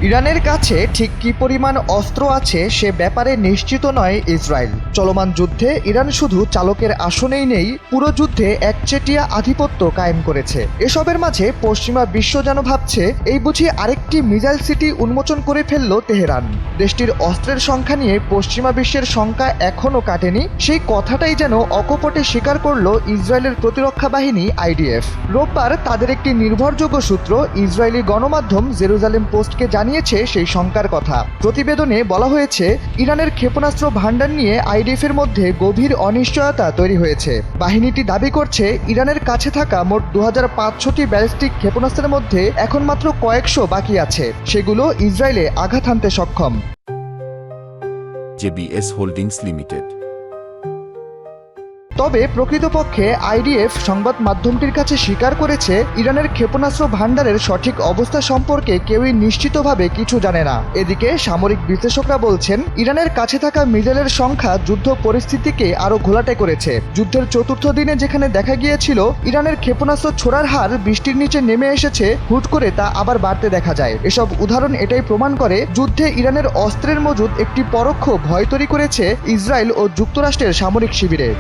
ইরানের কাছে ঠিক কী পরিমাণ অস্ত্র আছে সে ব্যাপারে নিশ্চিত নয় ইসরায়েল। চলমান যুদ্ধে ইরান শুধু চালকের আসনেই নেই, পুরো যুদ্ধে একচেটিয়া আধিপত্য কায়েম করেছে। এসবের মাঝে পশ্চিমা বিশ্ব যেন ভাবছে, এই বুঝি আরেকটি মিসাইল সিটি উন্মোচন করে ফেলল তেহরান। দেশটির অস্ত্রের সংখ্যা নিয়ে পশ্চিমা বিশ্বের শঙ্কা এখনও কাটেনি, সেই কথাটাই যেন অকপটে স্বীকার করল ইসরায়েলের প্রতিরক্ষা বাহিনী আইডিএফ। রোববার তাদের একটি নির্ভরযোগ্য সূত্র ইসরায়েলি গণমাধ্যম জেরুজালেম পোস্টকে জানিয়েছে সেই শঙ্কার কথা। প্রতিবেদনে বলা হয়েছে, ইরানের ক্ষেপণাস্ত্র ভান্ডার নিয়ে আইডিএফের মধ্যে গভীর অনিশ্চয়তা তৈরি হয়েছে। বাহিনীটি দাবি করছে, ইরানের কাছে থাকা মোট 2500টি ব্যালিস্টিক ক্ষেপণাস্ত্রের মধ্যে এখন মাত্র কয়েকশো বাকি আছে, সেগুলো ইসরায়েলে আঘাত হানতে সক্ষম। JBS holdings limited. তবে প্রকৃতপক্ষে আইডিএফ সংবাদ মাধ্যমটির কাছে স্বীকার করেছে, ইরানের ক্ষেপণাস্ত্র ভান্ডারের সঠিক অবস্থা সম্পর্কে কেউই নিশ্চিতভাবে কিছু জানে না। এদিকে সামরিক বিশ্লেষকরা বলছেন, ইরানের কাছে থাকা মিসাইলের সংখ্যা যুদ্ধ পরিস্থিতিকে আরও ঘোলাটে করেছে। যুদ্ধের চতুর্থ দিনে যেখানে দেখা গিয়েছিল ইরানের ক্ষেপণাস্ত্র ছোড়ার হার বৃষ্টির নিচে নেমে এসেছে, হুট করে তা আবার বাড়তে দেখা যায়। এসব উদাহরণ এটাই প্রমাণ করে, যুদ্ধে ইরানের অস্ত্রের মজুদ একটি পরোক্ষ ভয় তৈরি করেছে ইসরায়েল ও যুক্তরাষ্ট্রের সামরিক শিবিরে।